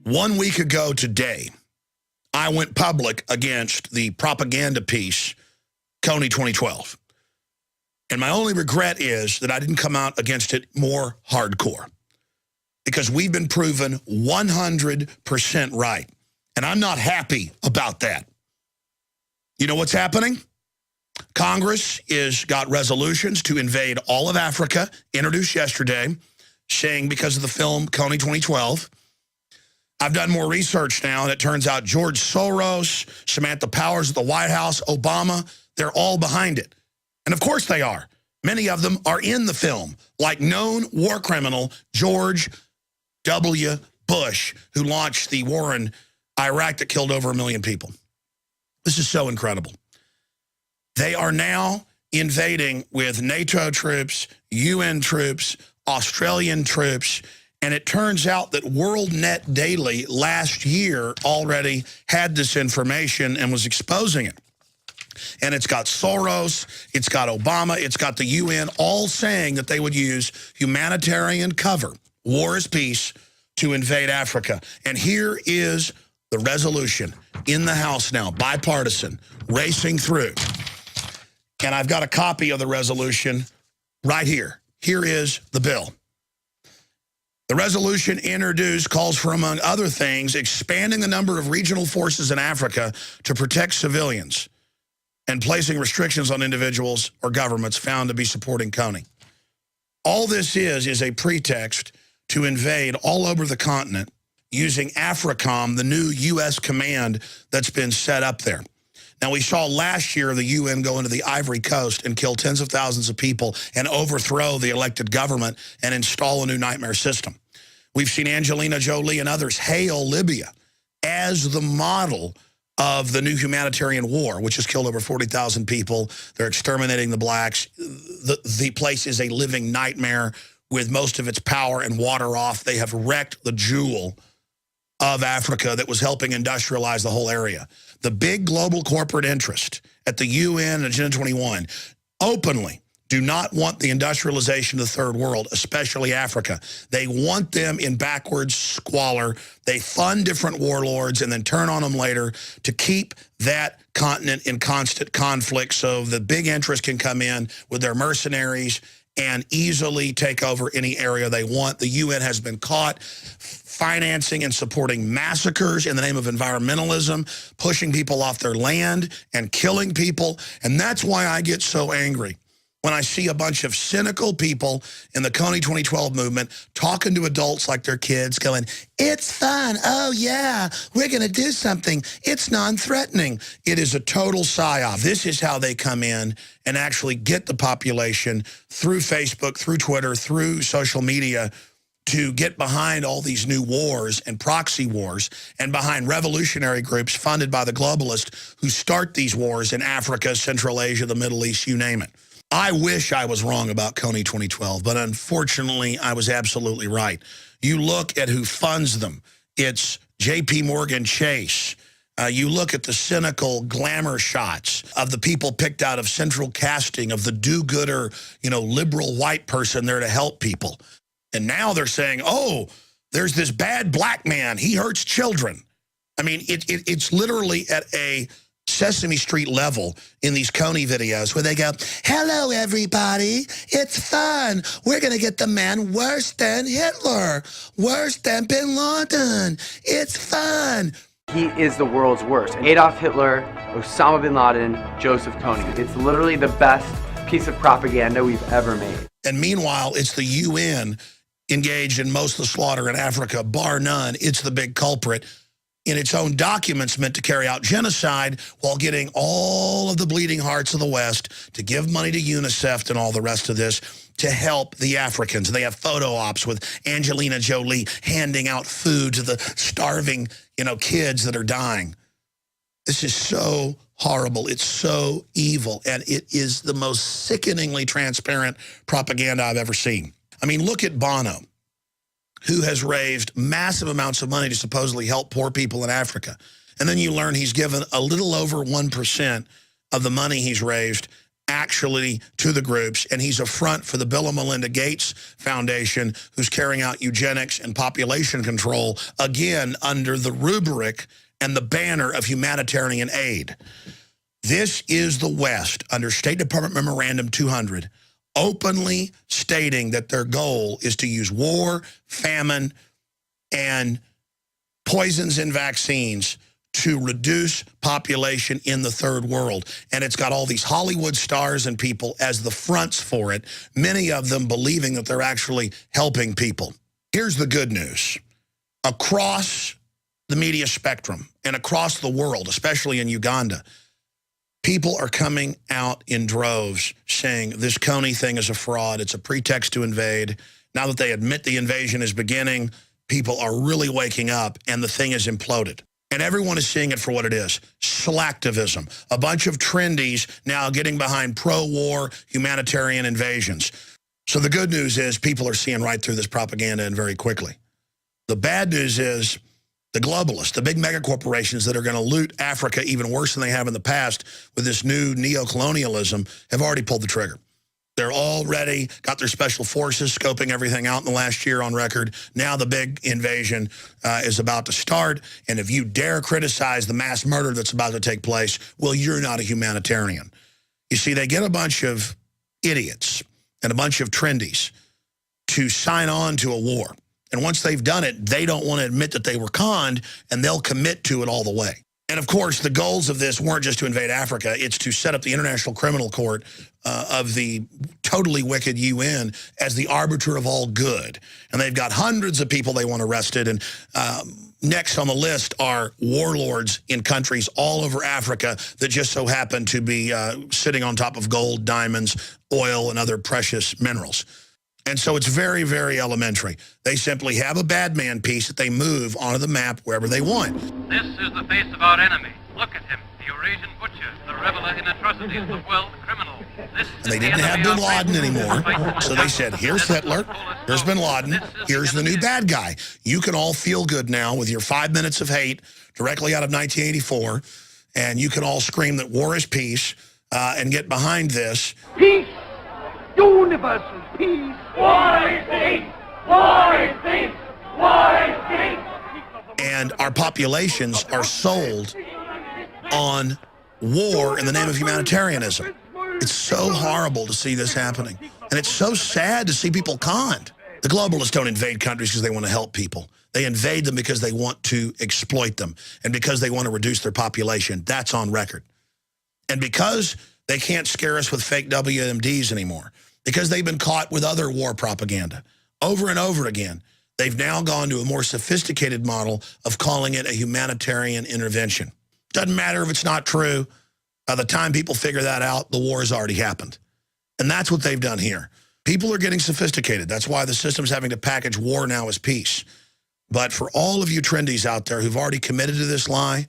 1 week ago today, I went public against the propaganda piece, KONY 2012. And my only regret is that I didn't come out against it more hardcore, because we've been proven 100% right. And I'm not happy about that. You know what's happening? Congress has got resolutions to invade all of Africa, introduced yesterday, saying because of the film KONY 2012. I've done more research now, and it turns out George Soros, Samantha Powers at the White House, Obama, they're all behind it. And of course they are. Many of them are in the film, like known war criminal George W. Bush, who launched the war in Iraq that killed over 1 million people. This is so incredible. They are now invading with NATO troops, UN troops, Australian troops, and it turns out that WorldNet Daily last year already had this information and was exposing it. And it's got Soros, it's got Obama, it's got the UN, all saying that they would use humanitarian cover, war is peace, to invade Africa. And here is the resolution in the House now, bipartisan, racing through. And I've got a copy of the resolution right here. Here is the bill. The resolution introduced calls for, among other things, expanding the number of regional forces in Africa to protect civilians and placing restrictions on individuals or governments found to be supporting KONY. All this is a pretext to invade all over the continent using AFRICOM, the new U.S. command that's been set up there. Now, we saw last year the UN go into the Ivory Coast and kill tens of thousands of people and overthrow the elected government and install a new nightmare system. We've seen Angelina Jolie and others hail Libya as the model of the new humanitarian war, which has killed over 40,000 people. They're exterminating the blacks. The place is a living nightmare with most of its power and water off. They have wrecked the jewel of Africa that was helping industrialize the whole area. The big global corporate interest at the UN and Agenda 21 openly do not want the industrialization of the third world, especially Africa. They want them in backwards squalor. They fund different warlords and then turn on them later to keep that continent in constant conflict so the big interest can come in with their mercenaries and easily take over any area they want. The UN has been caught financing and supporting massacres in the name of environmentalism, pushing people off their land and killing people. And that's why I get so angry when I see a bunch of cynical people in the KONY 2012 movement talking to adults like they're kids going, it's fun, oh yeah, we're going to do something, it's non-threatening. It is a total psyop. This is how they come in and actually get the population through Facebook, through Twitter, through social media to get behind all these new wars and proxy wars and behind revolutionary groups funded by the globalists who start these wars in Africa, Central Asia, the Middle East, you name it. I wish I was wrong about KONY 2012, but unfortunately, I was absolutely right. You look at who funds them. It's J.P. Morgan Chase. You look at the cynical glamour shots of the people picked out of central casting of the do-gooder, liberal white person there to help people. And now they're saying, oh, there's this bad black man. He hurts children. I mean, it's literally at a Sesame Street level in these KONY videos where they go, hello, everybody. It's fun. We're going to get the man worse than Hitler, worse than Bin Laden. It's fun. He is the world's worst. Adolf Hitler, Osama bin Laden, Joseph KONY. It's literally the best piece of propaganda we've ever made. And meanwhile, it's the UN engaged in most of the slaughter in Africa, bar none. It's the big culprit in its own documents meant to carry out genocide while getting all of the bleeding hearts of the West to give money to UNICEF and all the rest of this to help the Africans. They have photo ops with Angelina Jolie handing out food to the starving, kids that are dying. This is so horrible. It's so evil. And it is the most sickeningly transparent propaganda I've ever seen. I mean, look at Bono, who has raised massive amounts of money to supposedly help poor people in Africa. And then you learn he's given a little over 1% of the money he's raised actually to the groups, and he's a front for the Bill and Melinda Gates Foundation, who's carrying out eugenics and population control, again, under the rubric and the banner of humanitarian aid. This is the West, under State Department Memorandum 200, openly stating that their goal is to use war, famine, and poisons in vaccines to reduce population in the third world. And it's got all these Hollywood stars and people as the fronts for it, many of them believing that they're actually helping people. Here's the good news. Across the media spectrum and across the world, especially in Uganda, people are coming out in droves saying this KONY thing is a fraud. It's a pretext to invade. Now that they admit the invasion is beginning, people are really waking up and the thing is imploded. And everyone is seeing it for what it is, slacktivism. A bunch of trendies now getting behind pro-war humanitarian invasions. So the good news is people are seeing right through this propaganda and very quickly. The bad news is the globalists, the big mega corporations that are going to loot Africa even worse than they have in the past with this new neo-colonialism have already pulled the trigger. They're already got their special forces scoping everything out in the last year on record. Now the big invasion is about to start. And if you dare criticize the mass murder that's about to take place, well, you're not a humanitarian. You see, they get a bunch of idiots and a bunch of trendies to sign on to a war. And once they've done it, they don't want to admit that they were conned, and they'll commit to it all the way. And, of course, the goals of this weren't just to invade Africa. It's to set up the International Criminal Court of the totally wicked UN as the arbiter of all good. And they've got hundreds of people they want arrested. And next on the list are warlords in countries all over Africa that just so happen to be sitting on top of gold, diamonds, oil, and other precious minerals. And so it's very, very elementary. They simply have a bad man piece that they move onto the map wherever they want. This is the face of our enemy. Look at him, the Eurasian butcher, the reveler in atrocities, the world criminal. This And they didn't have Bin Laden anymore, so they said, here's Hitler, here's Bin Laden, here's the new bad guy. You can all feel good now with your 5 minutes of hate directly out of 1984, and you can all scream that war is peace and get behind this. Peace! Universal peace! War is peace! War is peace! War is peace! And our populations are sold on war in the name of humanitarianism. It's so horrible to see this happening. And it's so sad to see people conned. The globalists don't invade countries because they want to help people. They invade them because they want to exploit them and because they want to reduce their population. That's on record. And because they can't scare us with fake WMDs anymore, because they've been caught with other war propaganda over and over again, they've now gone to a more sophisticated model of calling it a humanitarian intervention. Doesn't matter if it's not true. By the time people figure that out, the war has already happened. And that's what they've done here. People are getting sophisticated. That's why the system's having to package war now as peace. But for all of you trendies out there who've already committed to this lie,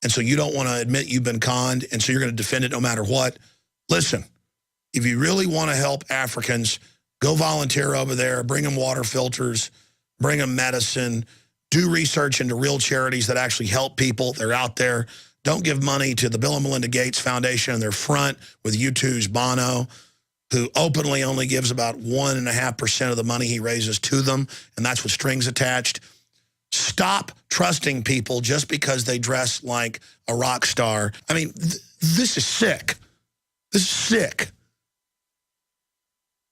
and so you don't want to admit you've been conned, and so you're going to defend it no matter what, listen, if you really want to help Africans, go volunteer over there, bring them water filters, bring them medicine, do research into real charities that actually help people. They're out there. Don't give money to the Bill and Melinda Gates Foundation in their front with U2's Bono, who openly only gives about 1.5% of the money he raises to them, and that's with strings attached. Stop trusting people just because they dress like a rock star. I mean, this is sick. This is sick.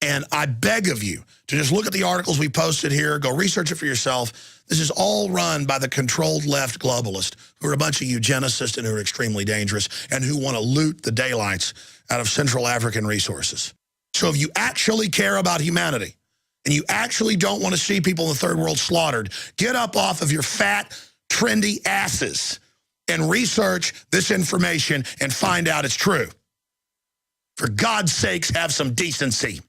And I beg of you to just look at the articles we posted here, go research it for yourself. This is all run by the controlled left globalists, who are a bunch of eugenicists and who are extremely dangerous and who want to loot the daylights out of Central African resources. So if you actually care about humanity and you actually don't want to see people in the third world slaughtered, get up off of your fat, trendy asses and research this information and find out it's true. For God's sakes, have some decency.